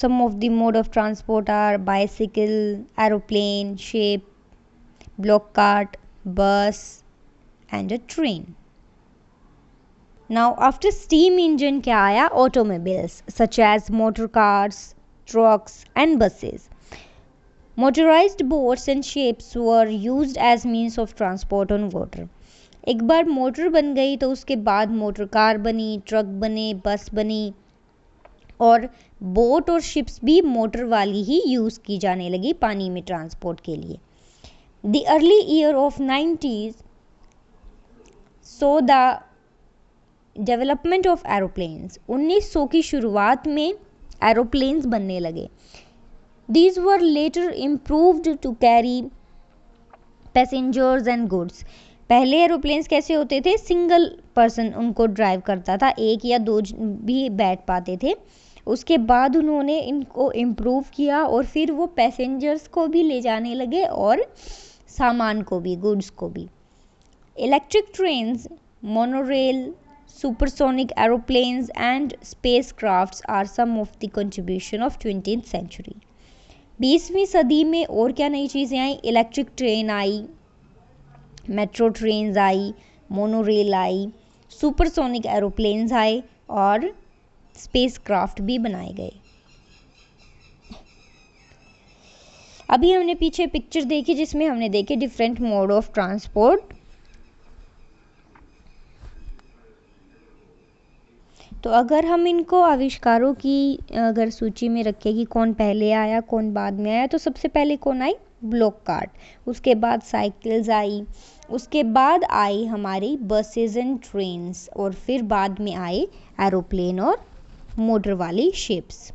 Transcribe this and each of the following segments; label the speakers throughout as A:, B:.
A: Some of the mode of transport are bicycle, aeroplane, ship, block cart, bus and a train. Now after steam engine क्या आया? Automobiles such as motor cars, trucks and buses. Motorized boats and ships were used as means of transport on water. एक बार motor बन गई तो उसके बाद motor car बनी, truck बने, बस बनी और बोट और शिप्स भी मोटर वाली ही यूज़ की जाने लगी पानी में ट्रांसपोर्ट के लिए. The early year of 90s so the development of aeroplanes. 1900 की शुरुआत में एरोप्लेन्स बनने लगे. These were later improved to carry passengers and goods. पहले एरोप्लेन्स कैसे होते थे? सिंगल पर्सन उनको ड्राइव करता था, एक या दो भी बैठ पाते थे. उसके बाद उन्होंने इनको इम्प्रूव किया और फिर वो पैसेंजर्स को भी ले जाने लगे और सामान को भी, गुड्स को भी. Electric trains, monorail, supersonic aeroplanes and spacecrafts are some of the contribution of 20th century. 20वीं सदी में और क्या नई चीज़ें आई? इलेक्ट्रिक ट्रेन आई, मेट्रो ट्रेन्स आई, मोनोरेल आई, सुपरसोनिक एरोप्लेन्स आए और स्पेसक्राफ्ट भी बनाए गए. अभी हमने पीछे पिक्चर देखी जिसमें हमने देखे डिफरेंट मोड ऑफ ट्रांसपोर्ट. तो अगर हम इनको आविष्कारों की अगर सूची में रखें कि कौन पहले आया कौन बाद में आया, तो सबसे पहले कौन आई? Block cart. उसके बाद साइकिल्स आई, उसके बाद आई हमारी बसेस एंड ट्रेन्स और फिर बाद में आए एरोप्लेन और मोटर वाली शिप्स.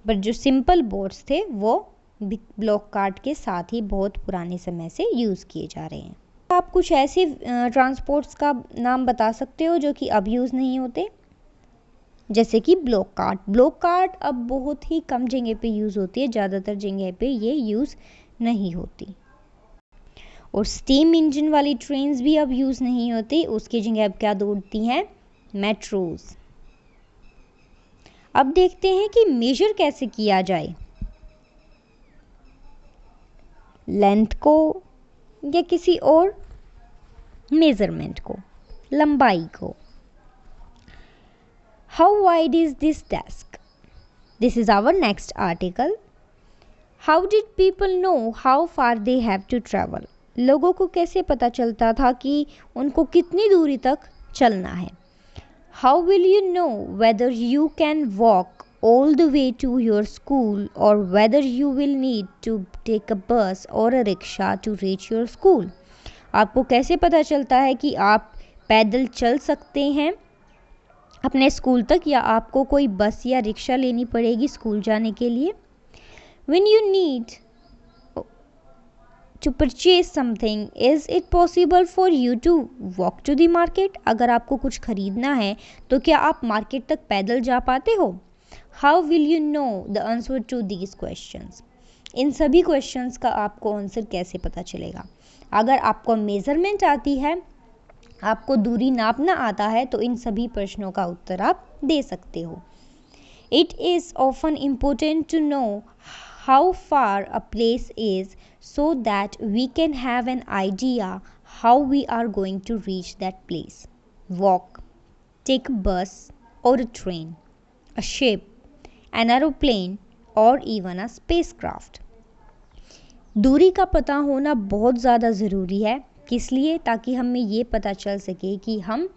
A: बट जो सिंपल बोट्स थे वो ब्लॉक कार्ट के साथ ही बहुत पुराने समय से यूज़ किए जा रहे हैं. आप कुछ ऐसे ट्रांसपोर्ट्स का नाम बता सकते हो जो कि अब यूज़ नहीं होते? जैसे कि ब्लॉक कार्ट. ब्लॉक कार्ट अब बहुत ही कम जगह पे यूज़ होती है, ज़्यादातर जगह पे ये यूज़ नहीं होती. और स्टीम इंजन वाली ट्रेन्स भी अब यूज़ नहीं होती, उसकी जगह अब क्या दौड़ती हैं? मेट्रोज. अब देखते हैं कि मेजर कैसे किया जाए, लेंथ को या किसी और मेजरमेंट को, लंबाई को. How wide is this desk? This is our next article. How did people know how far they have to travel? लोगों को कैसे पता चलता था कि उनको कितनी दूरी तक चलना है? How will you know whether you can walk all the way to your school or whether you will need to take a bus or a rickshaw to reach your school? आपको कैसे पता चलता है कि आप पैदल चल सकते हैं अपने स्कूल तक या आपको कोई बस या रिक्शा लेनी पड़ेगी स्कूल जाने के लिए? When you need to purchase something, is it possible for you to walk to the market? अगर आपको कुछ खरीदना है तो क्या आप मार्केट तक पैदल जा पाते हो? How will you know the answer to these questions? इन सभी क्वेश्चंस का आपको आंसर कैसे पता चलेगा? अगर आपको मेजरमेंट आती है, आपको दूरी नापना आता है, तो इन सभी प्रश्नों का उत्तर आप दे सकते हो. It is often important to know how far a place is so that we can have an idea how we are going to reach that place. Walk, take a bus or a train, a ship, an aeroplane or even a spacecraft. दूरी का पता होना बहुत ज़्यादा ज़रूरी है. किस लिए? ताकि हमें ये पता चल सके कि हम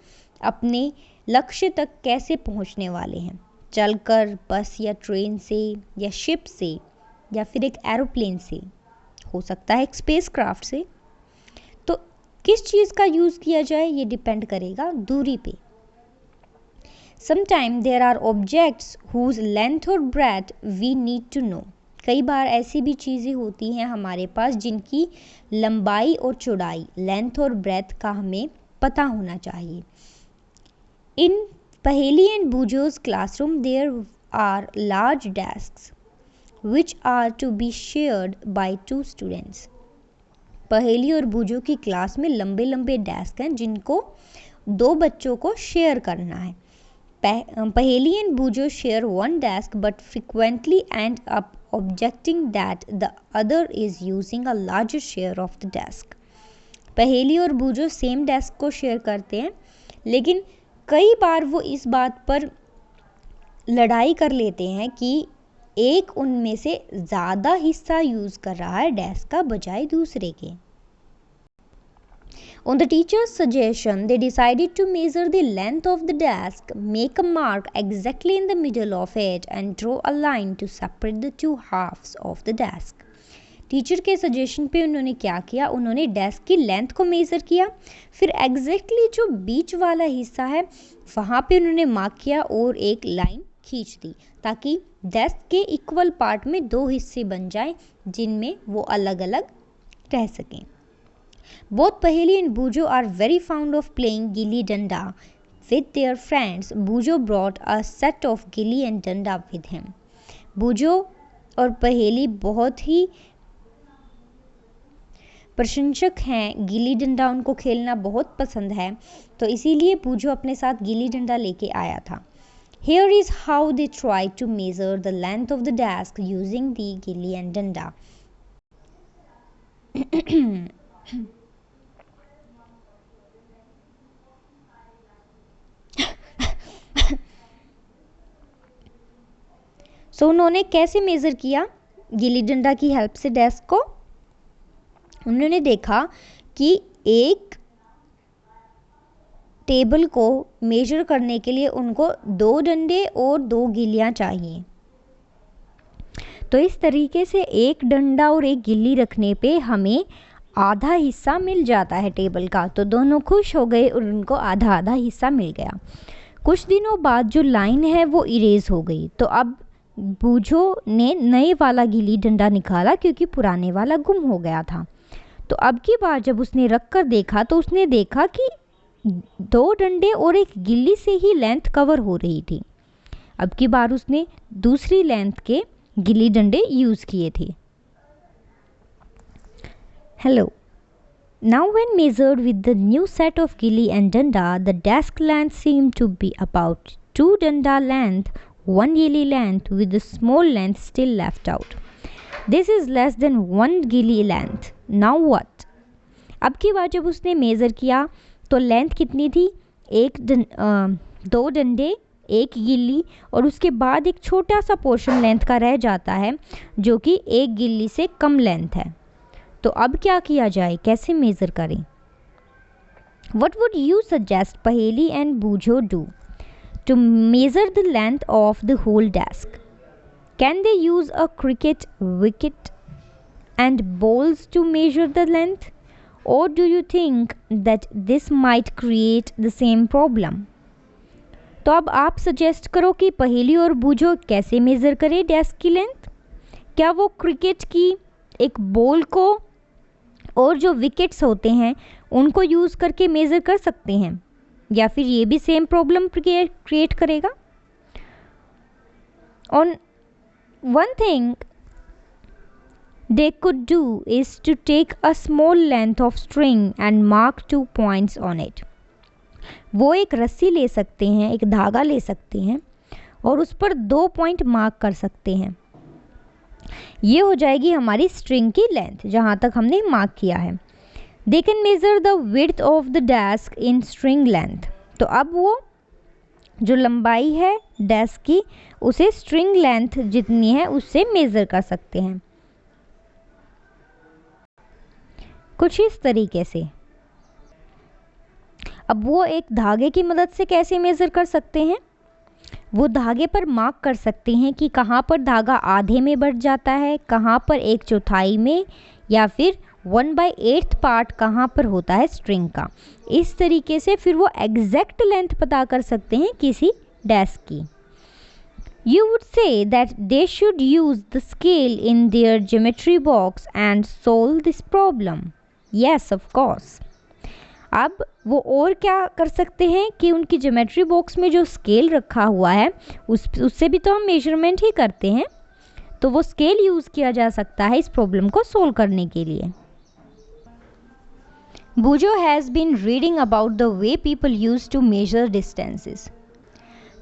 A: अपने लक्ष्य तक कैसे पहुंचने वाले हैं. चलकर, बस या ट्रेन से या शिप से या फिर एक एरोप्लेन से, हो सकता है एक स्पेसक्राफ्ट से. तो किस चीज़ का यूज़ किया जाए ये डिपेंड करेगा दूरी पे. Sometime there are objects whose length और breadth we need to know. कई बार ऐसी भी चीज़ें होती हैं हमारे पास जिनकी लंबाई और चौड़ाई, लेंथ और ब्रेथ का हमें पता होना चाहिए. In Paheli and Boojho's classroom there are large desks which are to be shared by 2 students. पहेली और बूजो की क्लास में लंबे लंबे डेस्क हैं जिनको 2 बच्चों को शेयर करना है. Paheli and Bujo share one desk but frequently end up objecting that the other is using a larger share of the desk. पहेली और बूजो सेम डेस्क को शेयर करते हैं, लेकिन कई बार वो इस बात पर लड़ाई कर लेते हैं कि एक उनमें से ज़्यादा हिस्सा यूज़ कर रहा है डेस्क का बजाय दूसरे के. On the teacher's suggestion, they decided to measure the length of the desk, make a mark exactly in the middle of it, and draw a line to separate the two halves of the desk. Teacher के suggestion पे उन्होंने क्या किया, उन्होंने desk की length को measure किया, फिर एग्जैक्टली जो बीच वाला हिस्सा है वहाँ पे उन्होंने मार्क किया और एक लाइन खींच दी ताकि डेस्क के इक्वल पार्ट में दो हिस्से बन जाएं जिनमें वो अलग अलग रह सकें. Both Paheli and Bujo are very fond of playing gilli danda with their friends. Bujo brought a set of gilli and danda with him. Bujo और पहेली बहुत ही प्रशंसक हैं, गिल्ली डंडा उनको खेलना बहुत पसंद है, तो इसीलिए बूजो अपने साथ गिल्ली डंडा लेके आया था. Here is how they tried to measure the length of the desk using the gilli and danda. सो उन्होंने कैसे मेज़र किया गिल्ली डंडा की हेल्प से डेस्क को. उन्होंने देखा कि एक टेबल को मेजर करने के लिए उनको 2 डंडे और 2 गिल्लियाँ चाहिए. तो इस तरीके से एक डंडा और एक गिल्ली रखने पे हमें आधा हिस्सा मिल जाता है टेबल का. तो दोनों खुश हो गए और उनको आधा आधा हिस्सा मिल गया. कुछ दिनों बाद जो लाइन है वो इरेज हो गई. तो अब बूजो ने नए वाला गिल्ली डंडा निकाला क्योंकि पुराने वाला गुम हो गया था. तो अब की बार जब उसने रख कर देखा तो उसने देखा कि 2 डंडे और एक गिल्ली से ही लेंथ कवर हो रही थी. अब की बार उसने दूसरी लेंथ के गिल्ली डंडे यूज़ किए थे. Hello. Now when measured with the new set of gilli and danda, the desk length seemed to be about 2 danda length, 1 gilli length with the small length still left out. This is less than 1 gilli length. Now what? अब की बार जब उसने measure किया तो length कितनी थी, 2 डंडे, 1 गिल्ली और उसके बाद एक छोटा सा पोर्शन लेंथ का रह जाता है जो कि 1 गिल्ली से कम लेंथ है. तो अब क्या किया जाए, कैसे मेज़र करें? What would you suggest Paheli and Bujo do to measure the length of the whole desk? Can they use a cricket wicket and balls to measure the length? Or do you think that this might create the same problem? तो अब आप suggest करो कि पहेली और बूजो कैसे measure करें desk की लेंथ. क्या वो क्रिकेट की एक बॉल को और जो विकेट्स होते हैं उनको यूज़ करके मेज़र कर सकते हैं, या फिर ये भी सेम प्रॉब्लम क्रिएट करेगा? On one thing they could do is to take a small length of string and mark 2 points on it. वो एक रस्सी ले सकते हैं, एक धागा ले सकते हैं और उस पर 2 पॉइंट मार्क कर सकते हैं. ये हो जाएगी हमारी स्ट्रिंग की लेंथ जहाँ तक हमने मार्क किया है. They can measure the width of the desk in string length. तो अब वो जो लंबाई है डेस्क की उसे स्ट्रिंग लेंथ जितनी है उससे मेज़र कर सकते हैं, कुछ इस तरीके से. अब वो एक धागे की मदद से कैसे मेज़र कर सकते हैं, वो धागे पर मार्क कर सकते हैं कि कहाँ पर धागा आधे में बढ़ जाता है, कहाँ पर 1/4 में, या फिर 1/8 पार्ट कहाँ पर होता है स्ट्रिंग का. इस तरीके से फिर वो एग्जैक्ट लेंथ पता कर सकते हैं किसी डेस्क की. You would say that they should use the scale in their geometry box and solve this problem. Yes, of course. अब वो और क्या कर सकते हैं कि उनकी ज्योमेट्री बॉक्स में जो स्केल रखा हुआ है उससे भी तो हम मेजरमेंट ही करते हैं, तो वो स्केल यूज़ किया जा सकता है इस प्रॉब्लम को सोल्व करने के लिए. Bujo has been reading about the way people used to measure distances.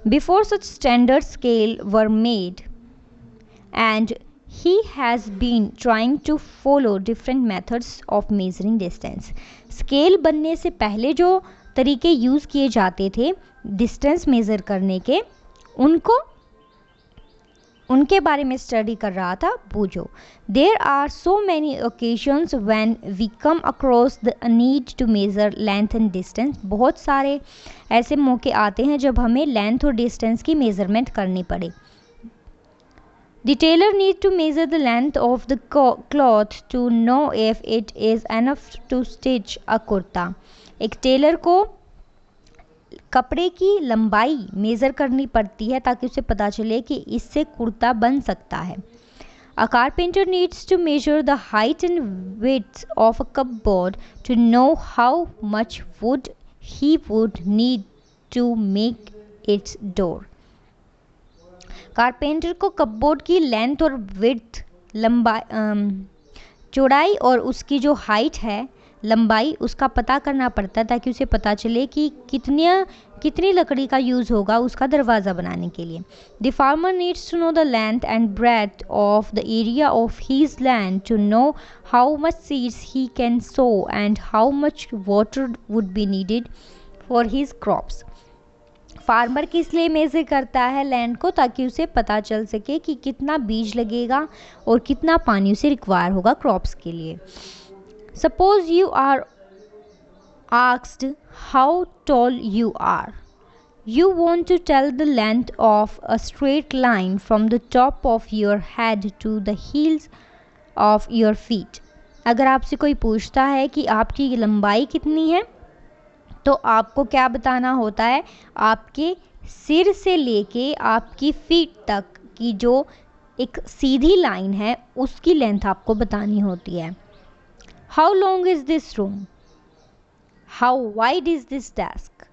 A: Before such standard scale were made, and he has been trying to follow different methods of measuring distance. Scale बनने से पहले जो तरीके use किए जाते थे distance measure करने के, उनके बारे में स्टडी कर रहा था Boojho. There are so many occasions when we come across the need to measure length and distance. बहुत सारे ऐसे मौके आते हैं जब हमें लेंथ और डिस्टेंस की मेज़रमेंट करनी पड़े. The tailor needs to measure the length of the cloth to know if it is enough to stitch a kurta. एक टेलर को कपड़े की लंबाई मेज़र करनी पड़ती है ताकि उसे पता चले कि इससे कुर्ता बन सकता है. A carpenter needs to measure the height and width of a cupboard to know how much wood he would need to make its door. Carpenter को कपबोर्ड की लेंथ और विड्थ चौड़ाई और उसकी जो हाइट है लंबाई उसका पता करना पड़ता है ताकि उसे पता चले कि कितनी लकड़ी का यूज़ होगा उसका दरवाज़ा बनाने के लिए. The farmer needs to know the length and breadth of the area of his land to know how much seeds he can sow and how much water would be needed for his crops. Farmer किस लिए measure करता है land को ताकि उसे पता चल सके कि कितना बीज लगेगा और कितना पानी उसे रिक्वायर होगा क्रॉप्स के लिए. Suppose you are asked how tall you are. You want to tell the length of a straight line from the top of your head to the heels of your feet. अगर आपसे कोई पूछता है कि आपकी लंबाई कितनी है तो आपको क्या बताना होता है, आपके सिर से लेके आपकी फीट तक की जो एक सीधी लाइन है उसकी लेंथ आपको बतानी होती है. How long is this room, how wide is this desk,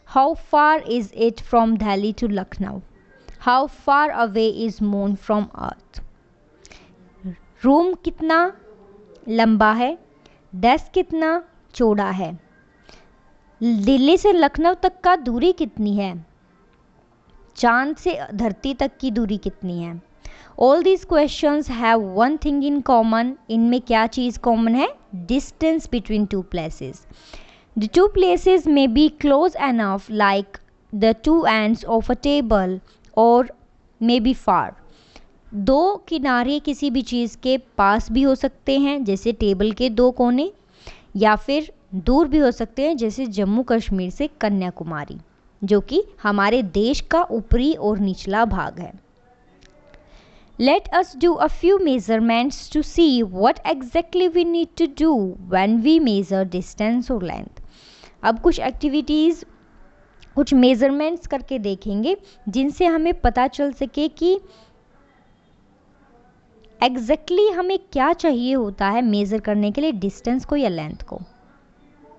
A: how far is it from Delhi to Lucknow, how far away is moon from earth. Room कितना लंबा है, डेस्क कितना चौड़ा है, दिल्ली से लखनऊ तक का दूरी कितनी है, चांद से धरती तक की दूरी कितनी है. All these questions have one thing in common. इनमें क्या चीज़ कॉमन है, distance between two places. The two places may be close enough like the two ends of a table और मे बी फार. दो किनारे किसी भी चीज़ के पास भी हो सकते हैं जैसे टेबल के दो कोने, या फिर दूर भी हो सकते हैं जैसे जम्मू कश्मीर से कन्याकुमारी जो कि हमारे देश का ऊपरी और निचला भाग है. Let us do a few measurements to see what exactly we need to do when we measure distance और लेंथ. अब कुछ एक्टिविटीज़, कुछ मेजरमेंट्स करके देखेंगे जिनसे हमें पता चल सके कि एग्जैक्टली हमें क्या चाहिए होता है मेज़र करने के लिए डिस्टेंस को या लेंथ को.